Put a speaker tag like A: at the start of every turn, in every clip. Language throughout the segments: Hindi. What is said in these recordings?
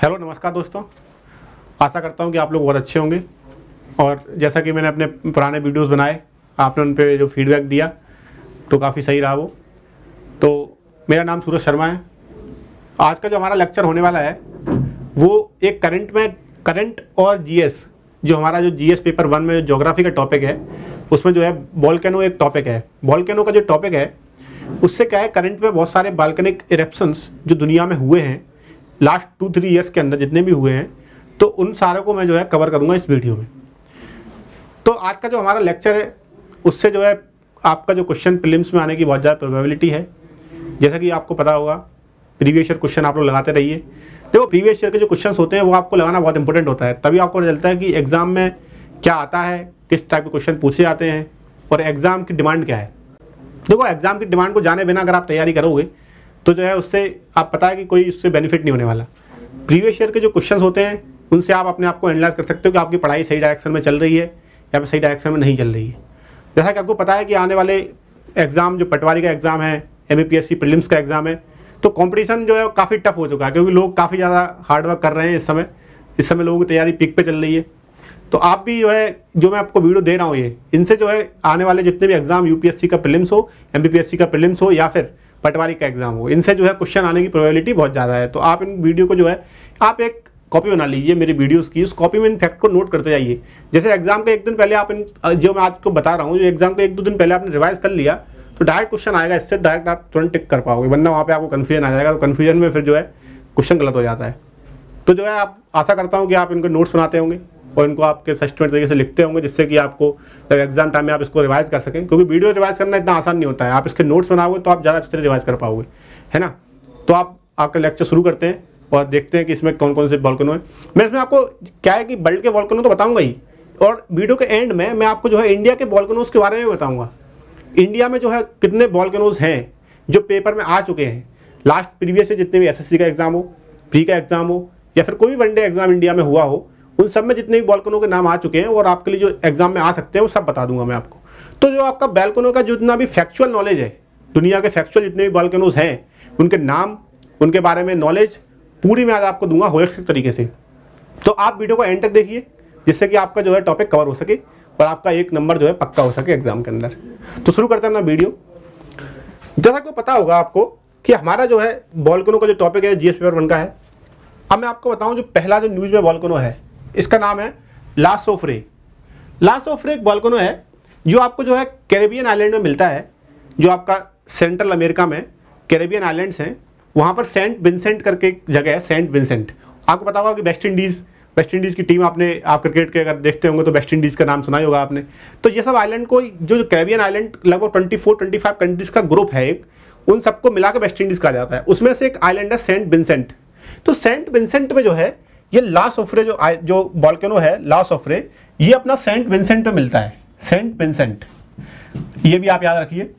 A: हेलो नमस्कार दोस्तों, आशा करता हूँ कि आप लोग बहुत अच्छे होंगे। और जैसा कि मैंने अपने पुराने वीडियोस बनाए, आपने उन पे जो फीडबैक दिया तो काफ़ी सही रहा वो। तो मेरा नाम सूरज शर्मा है। आज का जो हमारा लेक्चर होने वाला है वो एक करंट और जीएस, जो हमारा जो जीएस पेपर 1 में जो ज्योग्राफी का टॉपिक है उसमें जो है वोल्केनो एक टॉपिक है। वोल्केनो का जो टॉपिक है उससे क्या है, करंट में बहुत सारे वोल्केनिक इरेप्शंस जो दुनिया में हुए हैं लास्ट 2-3 ईयर्स के अंदर जितने भी हुए हैं, तो उन सारे को मैं जो है कवर करूंगा इस वीडियो में। तो आज का जो हमारा लेक्चर है उससे जो है आपका जो क्वेश्चन प्रीलिम्स में आने की बहुत ज़्यादा प्रोबेबिलिटी है। जैसा कि आपको पता होगा, प्रीवियस ईयर क्वेश्चन आप लोग लगाते रहिए। देखो, प्रीवियस ईयर के जो क्वेश्चन होते हैं वो आपको लगाना बहुत इंपॉर्टेंट होता है, तभी आपको चलता है कि एग्जाम में क्या आता है, किस टाइप के क्वेश्चन पूछे जाते हैं और एग्जाम की डिमांड क्या है। देखो, एग्जाम की डिमांड को जाने बिना अगर आप तैयारी करोगे तो जो है उससे आप पता है कि कोई उससे बेनिफिट नहीं होने वाला। प्रीवियस ईयर के जो क्वेश्चंस होते हैं उनसे आप अपने आप को एनालाइज कर सकते हो कि आपकी पढ़ाई सही डायरेक्शन में चल रही है या फिर सही डायरेक्शन में नहीं चल रही है। जैसा कि आपको पता है कि आने वाले एग्ज़ाम जो पटवारी का एग्ज़ाम है, MAPSC प्रीलिम्स का एग्ज़ाम है, तो कंपटीशन जो है काफ़ी टफ हो चुका है क्योंकि लोग काफ़ी ज़्यादा हार्डवर्क कर रहे हैं। इस समय लोगों की तैयारी पीक पे चल रही है। तो आप भी जो है, जो मैं आपको वीडियो दे रहा हूँ ये, इनसे जो है आने वाले जितने भी एग्ज़ाम UPSC का प्रीलिम्स हो, MPPSC का प्रीलिम्स हो या फिर पटवारी का एग्जाम हो, इनसे जो है क्वेश्चन आने की प्रोबेबिलिटी बहुत ज़्यादा है। तो आप इन वीडियो को जो है आप एक कॉपी बना लीजिए मेरी वीडियोस की, उस कॉपी में इन फैक्ट को नोट करते जाइए। जैसे एग्जाम के एक दिन पहले आप जो मैं आपको बता रहा हूँ, जो एग्जाम के 1-2 दिन पहले आपने रिवाइज कर लिया तो डायरेक्ट क्वेश्चन आएगा, इससे डायरेक्ट आप तुरंत टिक कर पाओगे, वरना वहाँ पे आपको कन्फ्यूजन आ जाएगा। तो कन्फ्यूजन में फिर जो है क्वेश्चन गलत हो जाता है। तो जो है आप आशा करता हूँ कि आप इनको नोट्स बनाते होंगे और इनको आपके सिस्टमेटिक तरीके से लिखते होंगे, जिससे कि आपको एग्जाम टाइम में आप इसको रिवाइज कर सकें। क्योंकि वीडियो रिवाइज करना इतना आसान नहीं होता है, आप इसके नोट्स बनाओगे तो आप ज़्यादा अच्छी तरह रिवाइज कर पाओगे, है ना। तो आपका लेक्चर शुरू करते हैं और देखते हैं कि इसमें कौन कौन से वोल्केनो है। मैं इसमें आपको क्या है कि वर्ल्ड के वोल्केनो तो बताऊंगा ही, और वीडियो के एंड में मैं आपको जो है इंडिया के वोल्केनोज के बारे में बताऊंगा। इंडिया में जो है कितने वोल्केनोज हैं जो पेपर में आ चुके हैं लास्ट प्रीवियस से, जितने भी SSC का एग्जाम हो, प्री का एग्जाम हो या फिर कोई वनडे एग्जाम इंडिया में हुआ हो, उन सब में जितने भी वोल्केनो के नाम आ चुके हैं और आपके लिए जो एग्जाम में आ सकते हैं वो सब बता दूंगा मैं आपको। तो जो आपका वोल्केनो का जितना भी फैक्चुअल नॉलेज है, दुनिया के फैक्चुअल जितने भी वोल्केनोज हैं, उनके नाम, उनके बारे में नॉलेज पूरी मैं आज आपको दूंगा होलिस्टिक तरीके से। तो आप वीडियो को एंड तक देखिए, जिससे कि आपका जो है टॉपिक कवर हो सके और आपका 1 नंबर जो है पक्का हो सके एग्जाम के अंदर। तो शुरू करते हैं अपना वीडियो। जैसा कि पता होगा आपको कि हमारा जो है वोल्केनो का जो टॉपिक है GS पेपर 1 का है। अब मैं आपको बताऊं, जो पहला जो न्यूज में वोल्केनो है इसका नाम है ला सोफ्रे। ला सोफ्रे एक वोल्केनो है जो आपको जो है कैरेबियन आइलैंड में मिलता है, जो आपका सेंट्रल अमेरिका में कैरेबियन आइलैंड्स हैं, वहाँ पर सेंट विंसेंट करके एक जगह है, सेंट विंसेंट। आपको पता होगा कि वेस्ट इंडीज़ की टीम, आप क्रिकेट के अगर देखते होंगे तो वेस्ट इंडीज़ का नाम सुना ही होगा आपने। तो ये सब आइलैंड को, जो कैरेबियन आइलैंड लगभग 24-25 कंट्रीज़ का ग्रुप है एक, उन सबको मिला के वेस्ट इंडीज़ कहा जाता है। उसमें से एक आइलैंड है सेंट विंसेंट। तो सेंट विंसेंट में जो है ये ला सोफ्रे जो वोल्केनो है, ला सोफ्रे, ये अपना सेंट विंसेंट में मिलता है। सेंट विंसेंट, ये भी आप याद रखिए,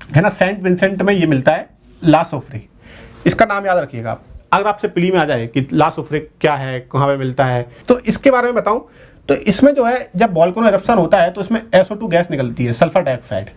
A: है ना। सेंट विंसेंट में ये मिलता है ला सोफ्रे, इसका नाम याद रखिएगा आप। अगर आपसे प्री में आ जाए कि ला सोफ्रे क्या है, कहाँ पे मिलता है, तो इसके बारे में बताऊं तो इसमें जो है जब वोल्केनो इरप्शन होता है तो इसमें SO2 गैस निकलती है, सल्फर डाइऑक्साइड।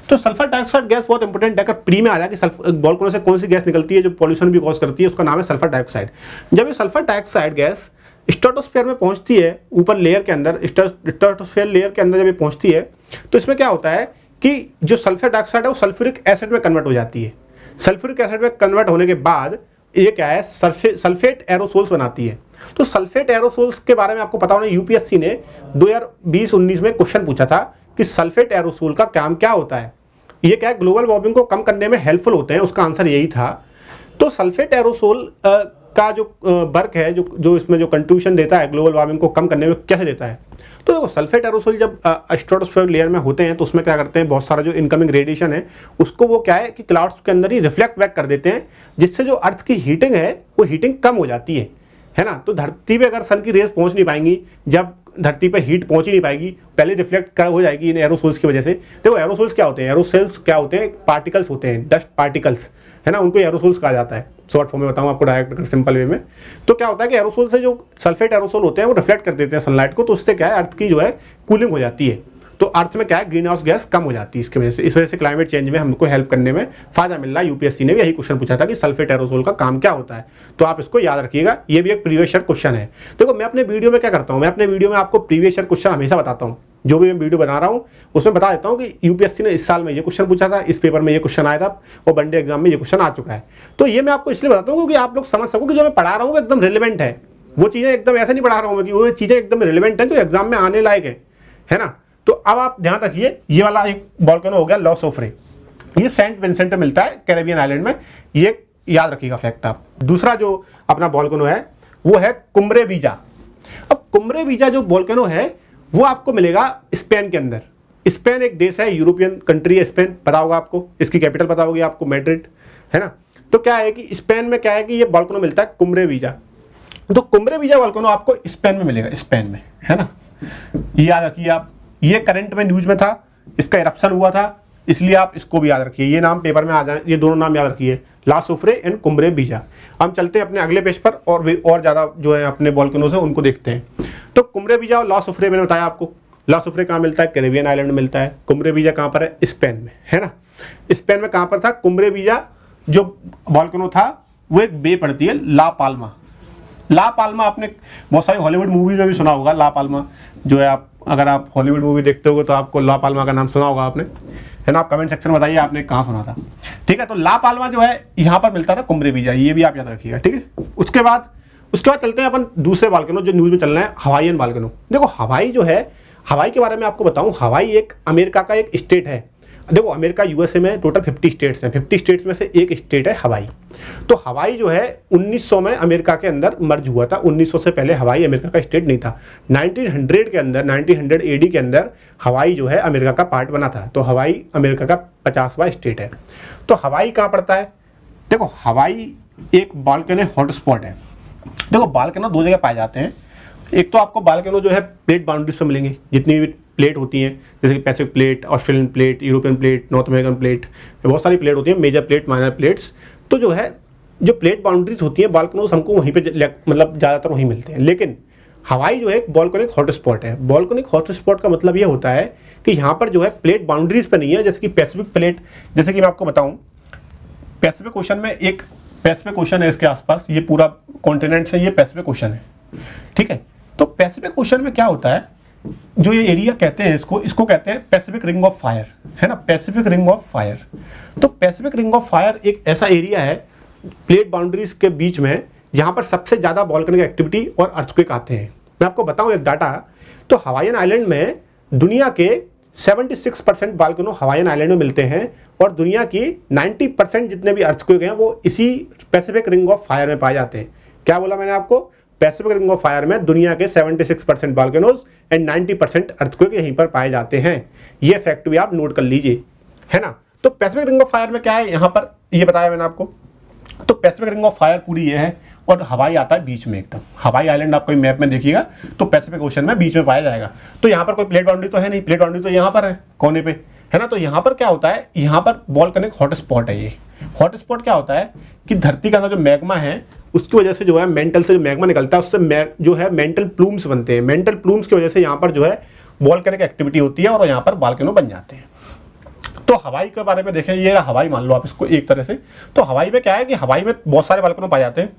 A: तो सल्फर डाइऑक्साइड गैस बहुत इंपॉर्टेंट है। अगर प्री में आ जाए कि वोल्केनो से कौन सी गैस निकलती है जो पॉल्यूशन भी कॉज करती है, उसका नाम है सल्फर डाइऑक्साइड। जब ये सल्फर डाइऑक्साइड गैस स्ट्रेटोस्फीयर में पहुंचती है, ऊपर लेयर के अंदर, स्ट्रेटोस्फीयर लेयर के अंदर जब ये पहुंचती है तो इसमें क्या होता है कि जो सल्फर डाइऑक्साइड है वो सल्फ्यूरिक एसिड में कन्वर्ट हो जाती है। सल्फ्यूरिक एसिड में कन्वर्ट होने के बाद ये क्या है, सल्फेट एरोसोल्स बनाती है। तो सल्फेट एरोसोल्स के बारे में आपको पता होना, UPSC ने 2020-19 में क्वेश्चन पूछा था कि सल्फेट एरोसोल का काम क्या होता है, ये क्या है, ग्लोबल वार्मिंग को कम करने में हेल्पफुल होते हैं, उसका आंसर यही था। तो सल्फेट एरोसोल का जो वर्क है, जो इसमें जो कंट्रीब्यूशन देता है ग्लोबल वार्मिंग को कम करने में, कैसे देता है। तो देखो, सल्फेट एरोसोल जब स्ट्रेटोस्फीयर लेयर में होते हैं तो उसमें क्या करते हैं, बहुत सारा जो इनकमिंग रेडिएशन है उसको वो क्या है कि क्लाउड्स के अंदर ही रिफ्लेक्ट बैक कर देते हैं, जिससे जो अर्थ की हीटिंग है वो हीटिंग कम हो जाती है ना। तो धरती पे अगर सन की रेस पहुंच नहीं पाएंगी, जब धरती पे हीट पहुंच ही नहीं पाएगी, पहले रिफ्लेक्ट कर हो जाएगी इन एरोसोल्स की वजह से। देखो, एरोसोल्स क्या होते हैं, एरोसोल्स क्या होते हैं, पार्टिकल्स होते हैं, डस्ट पार्टिकल्स, है ना, उनको एरोसोल्स कहा जाता है। शॉर्ट फॉर्म में बताऊं आपको, डायरेक्ट सिंपल वे में, तो क्या होता है कि एरोसोल से जो सल्फेट एरोसोल होते हैं वो रिफ्लेक्ट कर देते हैं सनलाइट को, तो उससे क्या है अर्थ की जो है कूलिंग हो जाती है। तो अर्थ में क्या है, ग्रीन हाउस गैस कम हो जाती है इसकी वजह से। इस वजह से क्लाइमेट चेंज में हमको हेल्प करने में फायदा मिल रहा है। यूपीएससी ने भी यही क्वेश्चन पूछा था कि सल्फेट एरोसोल का काम क्या होता है, तो आप इसको याद रखिएगा। ये भी एक प्रीवियस ईयर क्वेश्चन है। देखो मैं अपने वीडियो में क्या करता हूँ, मैं अपने वीडियो में आपको प्रीवियस ईयर क्वेश्चन हमेशा बताता हूँ। जो भी मैं वीडियो बना रहा हूँ उसमें बता देता हूँ कि यूपीएससी ने इस साल में ये क्वेश्चन पूछा था, इस पेपर में ये क्वेश्चन आया था और वनडे एग्जाम में ये क्वेश्चन आ चुका है। तो ये मैं आपको इसलिए बताता हूँ क्योंकि आप लोग समझ सको कि जो मैं पढ़ा रहा हूँ वो एकदम रिलेवेंट है। वो चीज़ें एकदम ऐसे नहीं पढ़ा रहा हूँ मैं कि वो चीज़ें एकदम रिलेवेंट है तो एग्जाम में आने लायक है ना। तो अब आप ध्यान रखिए, ये वाला एक वोल्केनो हो गया लॉस ऑफ रे, ये सेंट विंसेंट में मिलता है, कैरेबियन आइलैंड में। ये याद रखिएगा फैक्ट आप। दूसरा जो अपना वोल्केनो है वो है कुम्ब्रे बीजा। अब कुम्ब्रे बीजा जो वोल्केनो है वो आपको मिलेगा स्पेन के अंदर। स्पेन एक देश है, यूरोपियन कंट्री है स्पेन, पता होगा आपको। इसकी कैपिटल पता होगी आपको, मैड्रिड, है ना। तो क्या है कि स्पेन में क्या है कि ये वोल्केनो मिलता है कुम्ब्रे बीजा। तो कुम्ब्रे बीजा वोल्केनो आपको स्पेन में मिलेगा, स्पेन में, है ना। ये याद रखिए आप। ये करंट में न्यूज में था, इसका इरप्शन हुआ था, इसलिए आप इसको भी याद रखिए। ये नाम पेपर में आ जाए, ये दोनों नाम याद रखिए, ला सुफ्रे एंड कुम्ब्रे बीजा। हम चलते हैं अपने अगले पेज पर और भी और ज़्यादा जो है अपने वोल्केनोज है उनको देखते हैं। तो कुम्ब्रे बीजा और ला सुफ्रे मैंने बताया आपको। ला सुफ्रे कहाँ मिलता है, कैरेबियन आइलैंड में मिलता है। कुम्ब्रे बीजा कहाँ पर है, स्पेन में, है ना। स्पेन में कहाँ पर था कुम्ब्रे बीजा जो वोल्केनो था, वो एक बे पड़ती है ला पाल्मा। ला पाल्मा आपने बहुत सारी हॉलीवुड मूवीज में भी सुना होगा। ला पाल्मा जो है, आप अगर आप हॉलीवुड मूवी देखते होगे तो आपको ला पाल्मा का नाम सुना होगा आपने, है ना। आप कमेंट सेक्शन में बताइए आपने कहाँ सुना था, ठीक है। तो ला पाल्मा जो है यहाँ पर मिलता था कुम्ब्रे बीजा, ये भी आप याद रखिएगा, ठीक है। उसके बाद चलते हैं अपन दूसरे वोल्केनो जो न्यूज़ में चल रहे हैं, हवाईयन वोल्केनो। देखो हवाई जो है, हवाई के बारे में आपको बताऊँ, हवाई एक अमेरिका का एक स्टेट है। देखो अमेरिका यूएसए में टोटल 50 स्टेट्स हैं, 50 स्टेट्स में से एक स्टेट है हवाई। तो हवाई जो है 1900 में अमेरिका के अंदर मर्ज हुआ था। 1900 से पहले हवाई अमेरिका का स्टेट नहीं था। 1900 के अंदर, 1900 एडी के अंदर हवाई जो है अमेरिका का पार्ट बना था। तो हवाई अमेरिका का 50वां स्टेट है। तो हवाई कहाँ पड़ता है, देखो हवाई एक वोल्केनो हॉटस्पॉट है। देखो वोल्केनो दो जगह पाए जाते हैं। एक तो आपको वोल्केनो जो है प्लेट बाउंड्रीज पे मिलेंगे, जितनी भी प्लेट होती हैं, जैसे कि Pacific plate, Australian plate, European plate, north American plate, बहुत सारी प्लेट होती हैं, मेजर प्लेट, माइनर प्लेट्स। तो जो है जो प्लेट बाउंड्रीज होती हैं वोल्केनोज हमको वहीं पे मतलब ज़्यादातर वहीं मिलते हैं। लेकिन हवाई जो है एक वोल्केनिक हॉटस्पॉट है। वोल्केनिक हॉटस्पॉट का मतलब ये होता है कि यहाँ पर जो है प्लेट बाउंड्रीज पे नहीं है, जैसे कि पैसिफिक प्लेट। जैसे कि मैं आपको बताऊँ, पैसिफिक ओशन में एक पैसिफिक ओशन है इसके आसपास, ये पूरा कॉन्टिनेंट्स है, ये पैसिफिक ओशन है, ठीक है। तो पैसिफिक ओशन में क्या होता है, जो ये एरिया कहते हैं इसको कहते हैं पैसिफिक रिंग ऑफ फायर, है ना, पैसिफिक रिंग ऑफ फायर। तो पैसिफिक रिंग ऑफ फायर एक ऐसा एरिया है प्लेट बाउंड्रीज के बीच में जहां पर सबसे ज़्यादा वोल्केनिक एक्टिविटी और अर्थक्वेक आते हैं। मैं आपको बताऊं एक डाटा, तो हवाईयन आइलैंड में दुनिया के 76% वोल्केनो हवाईयन आइलैंड में मिलते हैं और दुनिया की 90% जितने भी अर्थक्वेक हैं वो इसी पैसिफिक रिंग ऑफ फायर में पाए जाते हैं। क्या बोला मैंने आपको, पैसिफिक रिंग ऑफ फायर में दुनिया के 76% वोल्केनोज एंड 90% अर्थक्वेक यहीं पर पाए जाते हैं। ये फैक्ट भी आप नोट कर लीजिए, है ना। तो पैसिफिक रिंग ऑफ फायर में क्या है, यहाँ पर ये बताया मैंने आपको। तो पैसिफिक रिंग ऑफ फायर पूरी ये है और हवाई आता है बीच में एकदम। हवाई आइलैंड आप कोई मैप में देखिएगा तो पैसिफिक ओशन में बीच में पाया जाएगा। तो यहाँ पर कोई प्लेट बाउंड्री तो है नहीं, प्लेट बाउंड्री तो यहाँ पर है कोने पे, है ना। तो यहाँ पर क्या होता है, यहाँ पर वोल्केनिक हॉटस्पॉट है। ये हॉटस्पॉट क्या होता है कि धरती के अंदर जो मैग्मा है उसकी वजह से जो है मेंटल से जो मैग्मा निकलता है उससे जो है मेंटल प्लूम्स बनते हैं। मेंटल प्लूम्स की वजह से यहाँ पर जो है वोल्केनिक एक्टिविटी होती है और यहाँ पर वोल्केनो बन जाते हैं। तो हवाई के बारे में देखें, ये हवाई मान लो आप इसको एक तरह से। तो हवाई में क्या है कि हवाई में बहुत सारे वोल्केनो पाए जाते हैं।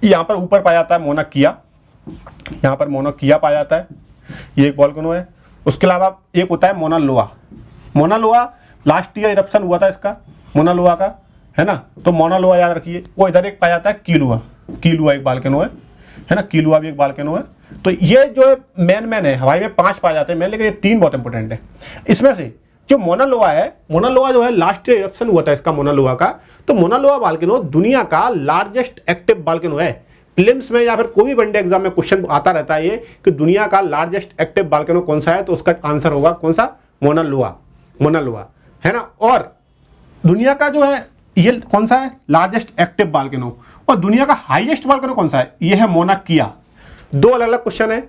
A: यहाँ पर ऊपर पाया जाता है मोना किया, यहाँ पर मोना किया पाया जाता है, ये एक वोल्केनो है। उसके अलावा एक होता है मोना लोआ। मोना लोआ लास्ट ईयर इरप्शन हुआ था इसका, मोना लोआ का, है ना। तो मोना लोआ याद रखिए। वो इधर एक पाया जाता है कीलुआ, कीलुआ एक वोल्केनो है ना, कीलुआ भी एक वोल्केनो है। तो ये जो मेन है, हवाई में 5 पाए जाते हैं मेन, लेकिन ये 3 बहुत इंपॉर्टेंट है। इसमें से जो मोना लोआ है, मोना लोआ जो है लास्ट ईयर इरप्शन हुआ था इसका, मोना लोआ का। तो मोना लोआ वोल्केनो दुनिया का लार्जेस्ट एक्टिव वोल्केनो है। प्रीलिम्स में या फिर कोई भी वनडे एग्जाम में क्वेश्चन आता रहता है ये कि दुनिया का लार्जेस्ट एक्टिव वोल्केनो कौन सा है, तो उसका आंसर होगा कौन सा, मोना लोआ, मोना लोआ, है ना। और दुनिया का जो है ये कौन सा है, लार्जेस्ट एक्टिव वोल्केनो। और दुनिया का हाईएस्ट वोल्केनो कौन सा है, ये है मोना किया। 2 अलग अलग क्वेश्चन है।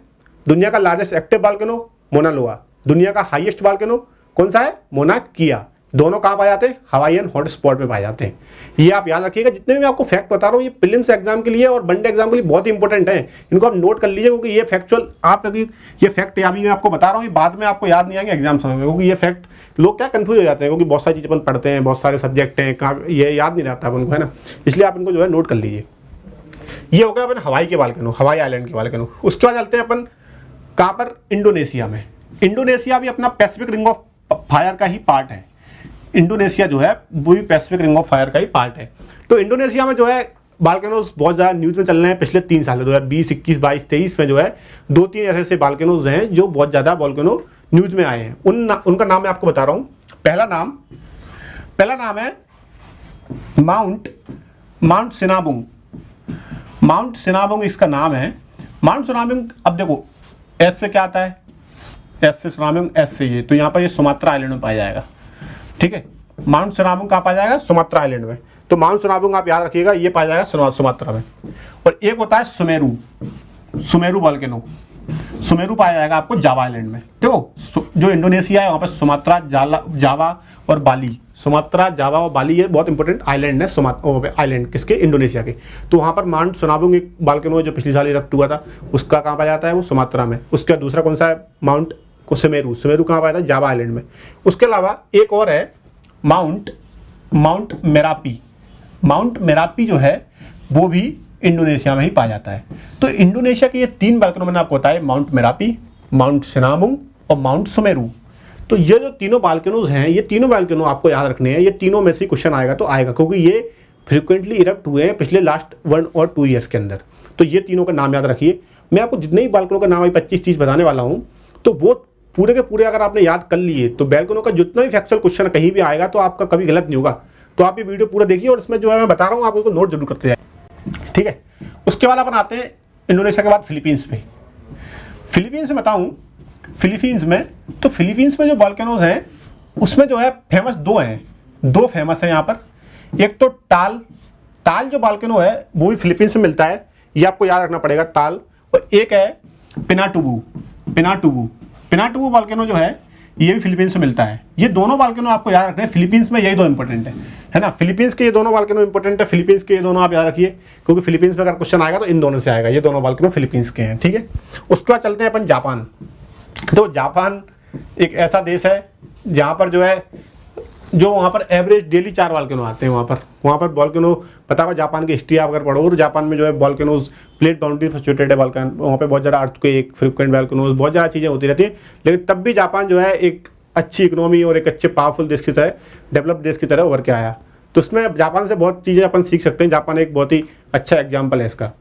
A: दुनिया का लार्जेस्ट एक्टिव वोल्केनो मोना लोआ, दुनिया का हाईएस्ट वोल्केनो कौन सा है, मोना किया। दोनों कहाँ पाए जाते हैं? हवाईयन हॉटस्पॉट में पाए जाते हैं। ये आप याद रखिएगा, जितने भी मैं आपको फैक्ट बता रहा हूँ ये प्रीलिम्स एग्जाम के लिए और वनडे एग्जाम के लिए बहुत ही इंपॉर्टेंट है। इनको आप नोट कर लीजिए, क्योंकि ये फैक्चुअल आप ये फैक्ट अभी मैं आपको बता रहा हूँ, ये बाद में आपको याद नहीं आएंगे एग्जाम समय में, क्योंकि ये फैक्ट लोग क्या कंफ्यूज हो जाते हैं, क्योंकि बहुत सारी चीज़ें अपन पढ़ते हैं, बहुत सारे सब्जेक्ट हैं, कहाँ ये याद नहीं रहता अपन को, है ना। इसलिए आप इनको जो है नोट कर लीजिए। ये हो गया अपन हवाई के वोल्केनो, हवाई आइलैंड के वोल्केनो। उसके बाद चलते हैं अपन कहाँ पर? इंडोनेशिया में। इंडोनेशिया भी अपना पैसिफिक रिंग ऑफ फायर का ही पार्ट है। इंडोनेशिया जो है वो भी पैसिफिक रिंग ऑफ फायर का ही पार्ट है। तो इंडोनेशिया में जो है वोल्केनोज बहुत ज़्यादा न्यूज़ में चल रहे हैं पिछले 3 साल, 2020, 21, 22, 23 में जो है 2-3 ऐसे वोल्केनोज हैं जो बहुत ज़्यादा वोल्केनो न्यूज़ में आए हैं। उनका नाम मैं आपको बता रहा हूँ। पहला नाम है माउंट सिनाबुंग। माउंट सिनाबुंग इसका नाम है। माउंट सिनाबुंग, अब देखो एस से क्या आता है? एस से सिनाबुंग, एस से ये, तो यहाँ पर ये सुमात्रा आइलैंड में पाया जाएगा। ठीक है, माउंट सिनाबुंग कहाँ पाया जाएगा? सुमात्रा आइलैंड में। तो माउंट सिनाबुंग आप याद रखिएगा, ये पाया जाएगा सुमात्रा में। और एक होता है सुमेरू वोल्केनो। सुमेरू पाया जाएगा आपको जावा आइलैंड में। देखो जो इंडोनेशिया है वहाँ पर सुमात्रा, जावा और बाली, सुमात्रा, जावा और बाली, ये बहुत इंपॉर्टेंट आइलैंड है। आइलैंड किसके? इंडोनेशिया के। तो वहाँ पर माउंट सिनाबुंग एक वोल्केनो जो पिछले साल इरप्ट हुआ था, उसका कहाँ पाया जाता है? वो सुमात्रा में। उसका दूसरा कौन सा है? माउंट सुमेरू कहाँ पाया जाता है? जावा आइलैंड में। उसके अलावा एक और है माउंट मेरापी। माउंट मेरापी जो है वो भी इंडोनेशिया में ही पाया जाता है। तो इंडोनेशिया के ये 3 वोल्केनो मैंने आपको बताया, माउंट मेरापी, माउंट सिनाबुंग और माउंट सुमेरू। तो ये जो तीनों वोल्केनोज हैं, ये तीनों वोल्केनो आपको याद रखने हैं। ये तीनों में से क्वेश्चन आएगा तो आएगा, क्योंकि ये फ्रिक्वेंटली इरप्ट हुए हैं पिछले लास्ट 1 और 2 ईयर्स के अंदर। तो ये तीनों का नाम याद रखिए। मैं आपको जितने ही वोल्केनो का नाम 25-30 बताने वाला हूँ, तो वो पूरे के पूरे अगर आपने याद कर लिए तो वोल्केनो का जितना भी फैक्चुअल क्वेश्चन कहीं भी आएगा तो आपका कभी गलत नहीं होगा। तो आप ये वीडियो पूरा देखिए और इसमें जो है मैं बता रहा हूँ आप इसको नोट जरूर करते जाए। ठीक है, उसके बाद अपन आते हैं इंडोनेशिया के बाद फिलीपींस पे। फिलीपींस में बताऊँ, फिलीपींस में जो वोल्केनोज हैं उसमें जो है फेमस 2 फेमस हैं यहाँ पर। एक तो टाल जो वोल्केनो है वो भी फिलीपींस में मिलता है, ये आपको याद रखना पड़ेगा, टाल। और एक है पिनाटुबू वोल्केनो जो है ये भी फिलीपींस में मिलता है। ये दोनों वोल्केनो आपको याद रखना है। फिलीपींस में यही 2 इंपॉर्टेंट है ना। फिलीपींस के ये दोनों वोल्केनो इंपॉर्टेंट है। फिलीपींस के ये दोनों आप याद रखिए, क्योंकि फिलीपींस में अगर क्वेश्चन आएगा तो इन दोनों से आएगा। ये दोनों वोल्केनो फिलीपींस के हैं। ठीक है, उसके बाद चलते हैं अपन जापान। तो जापान एक ऐसा देश है जहाँ पर जो है जो वहाँ पर एवरेज डेली 4 वोल्केनो आते हैं। वहाँ पर वोल्केनो, पता होगा जापान की हिस्ट्री आप अगर पढ़ो तो जापान में जो है वोल्केनोज प्लेट बाउंड्री पर सिचुएटेड है। वहाँ पे बहुत ज़्यादा अर्थक्वेक, फ्रीक्वेंट वोल्केनोज, बहुत ज़्यादा चीज़ें होती रहती हैं। लेकिन तब भी जापान जो है एक अच्छी इकोनॉमी और एक अच्छे पावरफुल देश की तरह, डेवलप्ड देश की तरह उभर के आया। तो उसमें जापान से बहुत चीज़ें अपन सीख सकते हैं। जापान एक बहुत ही अच्छा एग्जाम्पल है इसका,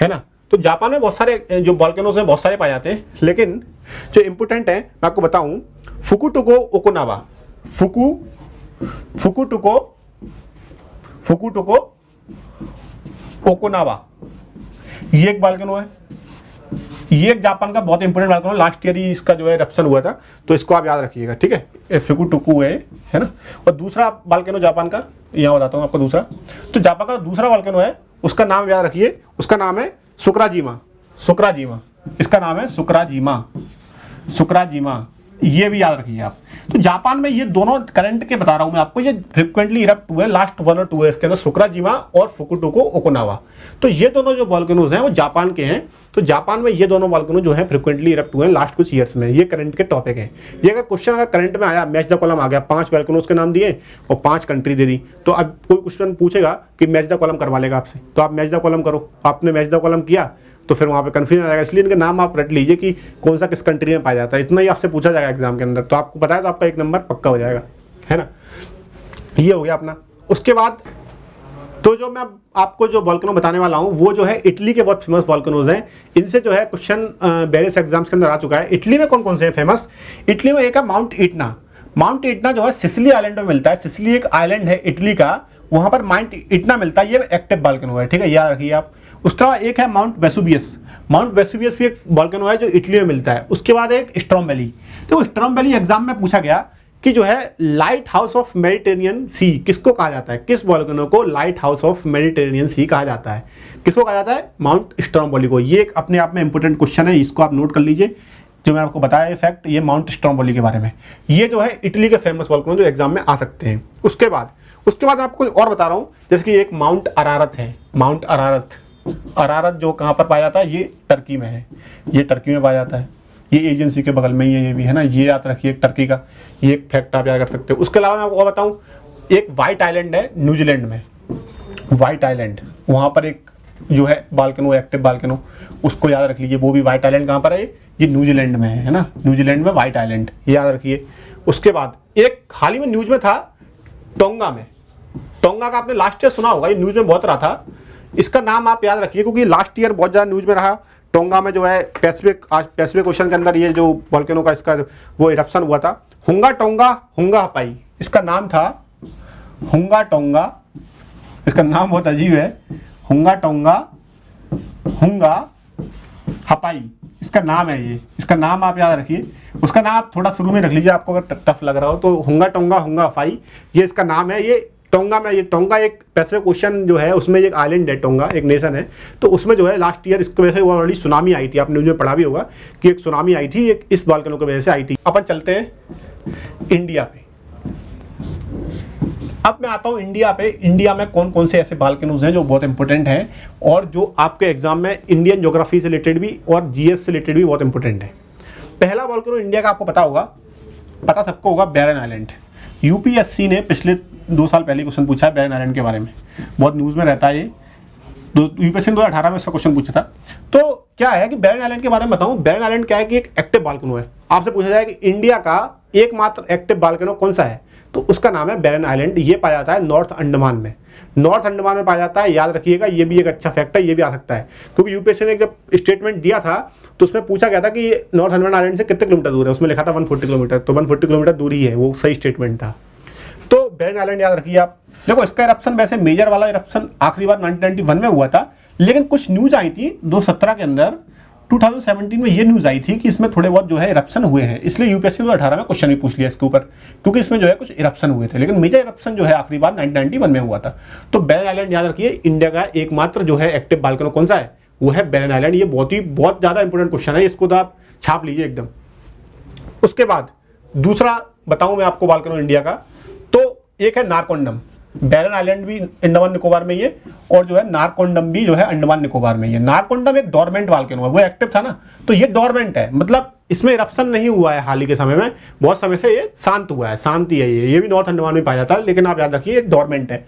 A: है ना। तो जापान में बहुत सारे जो वोल्केनोज हैं बहुत सारे पाए जाते हैं, लेकिन जो इम्पोर्टेंट है मैं आपको बताऊँ, फुकुटोको ओकोनावा ये एक वोल्केनो है। ये एक जापान का बहुत इंपॉर्टेंट वोल्केनो, लास्ट ईयर ही इसका जो है एरप्शन हुआ था, तो इसको आप याद रखिएगा। ठीक है, फुकुटोको है ना। और दूसरा वोल्केनो जापान का यहाँ बताता हूँ आपको दूसरा। तो जापान का दूसरा वोल्केनो है, उसका नाम याद रखिए, उसका नाम है सुक्राजीमा। इसका नाम है सुक्राजीमा, ये भी याद रखिए आप। तो जापान में ये दोनों करंट के बता रहा हूं मैं आपको, ये फ्रिक्वेंटली इरप्ट हुए लास्ट 1 और 2 ईयर्स के अंदर, सुक्राजीमा और फुकुटोको ओकोनावा। तो ये दोनों जो वोल्केनोज हैं वो जापान के हैं। तो जापान में ये दोनों वोल्केनो जो है फ्रिक्वेंटली इरप्ट हुए हैं लास्ट कुछ ईयर्स में। ये करंट के टॉपिक है। ये अगर क्वेश्चन अगर करंट में आया, मैच द कॉलम आ गया, 5 वोल्केनोज के नाम दिए और 5 कंट्री दे दी, तो अब कोई क्वेश्चन पूछेगा कि मैच द कॉलम करवा लेगा आपसे, तो आप मैच द कॉलम करो। आपने मैच द कॉलम किया तो फिर वहाँ पे कंफ्यूजन आ जाएगा। इसलिए इनके नाम आप रट लीजिए कि कौन सा किस कंट्री में पाया जाता है, इतना ही आपसे पूछा जाएगा एग्जाम के अंदर। तो आपको पता है तो आपका 1 नंबर पक्का हो जाएगा, है ना। ये हो गया अपना। उसके बाद तो जो मैं आपको जो वोल्केनो बताने वाला हूँ वो जो है इटली के बहुत फेमस वोल्केनोज हैं। इनसे जो है क्वेश्चन वेरियस एग्जाम्स के अंदर आ चुका है। इटली में कौन कौन से हैं फेमस? इटली में एक है माउंट इटना जो है सिसिली आइलैंड में मिलता है। सिसिली एक आइलैंड है इटली का, वहाँ पर माउंट इटना मिलता है। ये एक्टिव वोल्केनो है, ठीक है, याद रखिए आप। उसका एक है माउंट वेसुवियस भी एक वोल्केनो है जो इटली में मिलता है। उसके बाद एक स्ट्रॉम वैली। तो स्ट्रॉम वैली एग्जाम में पूछा गया कि जो है लाइट हाउस ऑफ मेडिटेरेनियन सी किसको कहा जाता है? किस वोल्केनो को लाइट हाउस ऑफ मेडिटेरेनियन सी कहा जाता है? किसको कहा जाता है? माउंट स्ट्रॉम वैली को। ये एक अपने आप में इंपॉर्टेंट क्वेश्चन है, इसको आप नोट कर लीजिए। जो मैंने आपको बताया ये फैक्ट, ये माउंट स्ट्रोम्बोली के बारे में। ये जो है इटली के फेमस वॉल्केनो जो एग्जाम में आ सकते हैं। उसके बाद मैं आपको कुछ और बता रहा हूँ, जैसे कि एक माउंट अरारत है। माउंट अरारत जो कहाँ पर पाया जाता है, ये टर्की में है, ये टर्की में पाया जाता है, ये एजेंसी के बगल में ही है, ये भी है ना, ये याद रखिए टर्की का, ये एक फैक्ट आप याद कर सकते हो। उसके अलावा मैं आपको और बताऊँ, एक वाइट आइलैंड है न्यूजीलैंड में, वाइट आइलैंड, वहाँ पर एक जो है बाल्कनो, एक्टिव बाल्कनो, उसको याद रख लीजिए। वो भी वाइट आइलैंड कहाँ पर है, ये न्यूजीलैंड में है ना, न्यूजीलैंड में वाइट आइलैंड, ये याद रखिए। उसके बाद एक हाल ही में न्यूज में था टोंगा में, टोंगा का आपने लास्ट ईयर सुना होगा, ये न्यूज में बहुत रहा था। इसका नाम आप याद रखिए क्योंकि लास्ट ईयर बहुत ज़्यादा न्यूज में रहा। टोंगा में जो है पैसिफिक ओशन के अंदर ये जो वॉल्केनो का इसका वो इरप्शन हुआ था, हुंगा टोंगा हुंगा हपाई, इसका नाम था हुंगा टोंगा, इसका नाम बहुत अजीब है, हुंगा टोंगा हुंगा हपाई, इसका नाम है ये, इसका नाम आप याद रखिए। उसका नाम आप थोड़ा शुरू में रख लीजिए, आपको अगर टफ लग रहा हो तो हुंगा टोंगा हुंगा हपाई, ये इसका नाम है। ये टोंगा में, ये टोंगा एक पैसिफिक ओशन जो है उसमें एक आइलैंड है, टोंगा एक नेशन है, तो उसमें जो है लास्ट ईयर इसकी वजह से वो बड़ी सुनामी आई थी, आपने न्यूज़ में पढ़ा भी होगा कि एक सुनामी आई थी, एक इस वॉल्केनो की वजह से आई थी। अपन चलते हैं इंडिया पे। अब मैं आता हूँ इंडिया पे। इंडिया में कौन कौन से ऐसे वॉल्केनोज हैं जो बहुत इंपॉर्टेंट हैं और जो आपके एग्जाम में इंडियन ज्योग्राफी से रिलेटेड भी और जीएस से रिलेटेड भी बहुत इंपॉर्टेंट है। पहला वॉल्केनो इंडिया का आपको पता सबको होगा, बैरन आइलैंड। यूपीएससी ने पिछले 2 साल पहले क्वेश्चन पूछा है बैरन आइलैंड के बारे में, बहुत न्यूज़ में रहता है ये। यूपीएससी ने 2018 में इसका क्वेश्चन पूछा था। तो क्या है कि बैरन आइलैंड के बारे में बताऊं, बैरन आइलैंड क्या है कि एक एक्टिव वॉल्केनो है। आपसे पूछा जाए कि इंडिया का एकमात्र एक्टिव वॉल्केनो कौन सा है, तो उसका नाम है बैरन आइलैंड। ये पाया जाता है नॉर्थ अंडमान में, नॉर्थ अंडमान में पाया जाता है, याद रखिएगा। ये भी एक अच्छा फैक्ट है, ये भी आ सकता है क्योंकि यूपीएससी ने जब स्टेटमेंट दिया था तो उसमें पूछा गया था कि ये नॉर्थ अंडमान आइलैंड से कितने किलोमीटर दूर है, उसमें लिखा था 140 किलोमीटर, तो 140 किलोमीटर दूर ही है, वो सही स्टेटमेंट था। तो बैरन आइलैंड याद रखिए आप। देखो इसका इरप्शन वैसे मेजर वाला इरप्शन आखिरी बार 1991 में हुआ था, लेकिन कुछ न्यूज आई थी 2017 के अंदर, 2017 में ये न्यूज आई थी कि इसमें थोड़े बहुत जो है इरप्शन हुए हैं, इसलिए यूपीएससी 2018 में क्वेश्चन भी पूछ लिया इसके ऊपर, क्योंकि इसमें जो है कुछ इरप्शन हुए थे, लेकिन मेजर इरप्शन जो है आखिरी बार 1991 में हुआ था। तो बैरन आइलैंड याद रखिए, इंडिया का एकमात्र जो है एक्टिव वॉल्केनो कौन सा है, वो है बैरन आइलैंड। ये बहुत ज्यादा इंपॉर्टेंट क्वेश्चन है, इसको तो आप छाप लीजिए एकदम। उसके बाद दूसरा बताऊं मैं आपको वॉल्केनो इंडिया का, तो एक है नारकोंडम। बैरन आइलैंड भी अंडमान निकोबार में ही है और जो है नारकोंडम भी जो है अंडमान निकोबार में ही है। नारकोंडम एक डोरमेंट वॉल्केनो है, वो एक्टिव था ना, तो ये डोरमेंट है, मतलब इसमें इरप्शन नहीं हुआ है हाल ही के समय में, बहुत समय से ये शांत हुआ है, शांति है ये भी नॉर्थ अंडमान में पाया जाता है, लेकिन आप याद रखिए डोरमेंट है।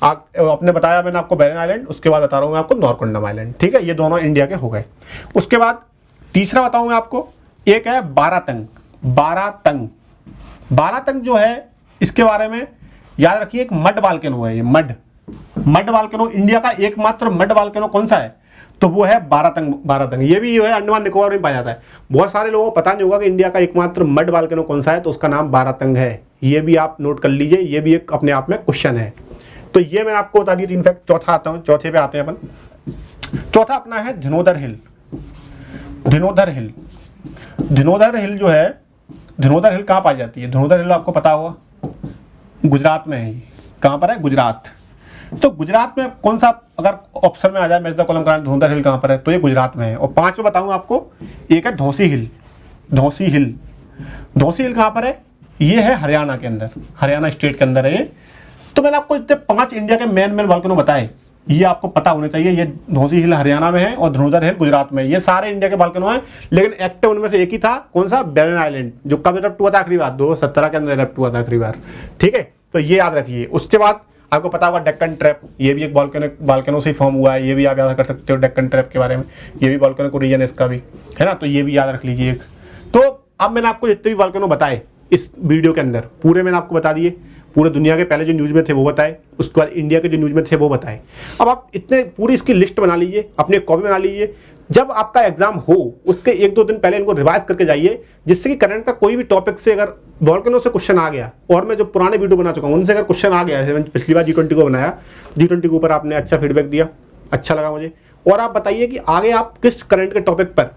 A: आपने बताया मैंने आपको बैरन आइलैंड, उसके बाद बता रहा हूँ मैं आपको नारकोंडम आइलैंड, ठीक है, ये दोनों इंडिया के हो गए। उसके बाद तीसरा बताऊँ मैं आपको, एक है बारातंग। बारातंग जो है, इसके बारे में याद रखिए, एक मड वॉल्केनो है ये, मड वॉल्केनो। इंडिया का एकमात्र मड वॉल्केनो कौन सा है, तो वो है बारातंग। ये भी जो है अंडमान निकोबार में पाया जाता है। बहुत सारे लोगों को पता नहीं होगा कि इंडिया का एकमात्र मड वॉल्केनो कौन सा है, तो उसका नाम बारातंग है। ये भी आप नोट कर लीजिए, ये भी एक अपने आप में क्वेश्चन है। तो ये मैंने आपको बता दिया। इनफैक्ट चौथे पे आते हैं अपन। चौथा अपना है धिनोदर हिल जो है, धिनोदर हिल कहाँ पाई जाती है, धिनोदर हिल आपको पता होगा गुजरात में है। कहाँ पर है, गुजरात। तो गुजरात में कौन सा, अगर ऑप्शन में आ जाए मैच द कॉलम कराना, धिनोदर हिल कहाँ पर है, तो ये गुजरात में है। और 5 में बताऊँ आपको, एक है धौसी हिल कहाँ पर है, ये है हरियाणा के अंदर, हरियाणा स्टेट के अंदर है ये। तो मैंने आपको इतने 5 इंडिया के मेन वॉल्केनो बताए, ये आपको पता होने चाहिए। ये धौसी हिल हरियाणा में है और धिनोदर हिल गुजरात में। ये सारे इंडिया के वॉल्केनो हैं, लेकिन एक्टिव उनमें से एक ही था, कौन सा, बैरन आइलैंड, जो कब इरप्ट हुआ था आखिरी बार, 2017 के अंदर इरप्ट हुआ था आखिरी बार, ठीक है। तो ये याद रखिए। उसके बाद आपको पता होगा डेक्कन ट्रैप, ये भी एक वॉल्केनो से फॉर्म हुआ है, ये भी आप याद कर सकते हो डेक्कन ट्रैप के बारे में, ये भी वॉल्केनो को रीजन है इसका भी, है ना, तो ये भी याद रख लीजिए एक। तो अब मैंने आपको जितने भी वॉल्केनो बताए इस वीडियो के अंदर, पूरे मैंने आपको बता दिए, पूरे दुनिया के पहले जो न्यूज़ में थे वो बताए, उसके बाद इंडिया के जो न्यूज़ में थे वो बताए। अब आप इतने पूरी इसकी लिस्ट बना लीजिए, अपनी कॉपी बना लीजिए, जब आपका एग्जाम हो उसके 1-2 दिन पहले इनको रिवाइज करके जाइए, जिससे कि करंट का कोई भी टॉपिक से अगर वॉल्केनो से क्वेश्चन आ गया, और मैं जो पुराने वीडियो बना चुका हूँ उनसे अगर क्वेश्चन आ गया, जैसे पिछली बार G20 को बनाया, G20 के ऊपर आपने अच्छा फीडबैक दिया, अच्छा लगा मुझे, और आप बताइए कि आगे आप किस करंट के टॉपिक पर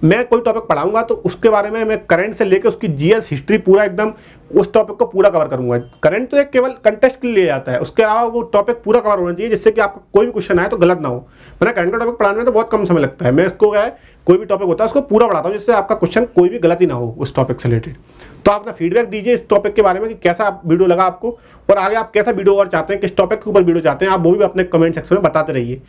A: मैं कोई टॉपिक पढ़ाऊंगा तो उसके बारे में मैं करंट से लेकर उसकी जीएस हिस्ट्री पूरा एकदम उस टॉपिक को पूरा कवर करूंगा। करंट तो एक केवल कंटेस्ट के लिए आता है, उसके अलावा वो टॉपिक पूरा कवर होना चाहिए जिससे कि आपका कोई भी क्वेश्चन आए तो गलत ना हो। वरना करंट का टॉपिक पढ़ाने में तो बहुत कम समय लगता है। मैं इसको क्या है, कोई भी टॉपिक होता है उसको पूरा पढ़ाता हूँ जिससे आपका क्वेश्चन कोई भी गलती ना हो उस टॉपिक से रिलेटेड। तो आप अपना फीडबैक दीजिए इस टॉपिक के बारे में कि कैसा वीडियो लगा आपको, और आगे आप कैसा वीडियो और चाहते हैं, किस टॉपिक के ऊपर वीडियो चाहते हैं, आप वो भी अपने कमेंट सेक्शन में बताते रहिए।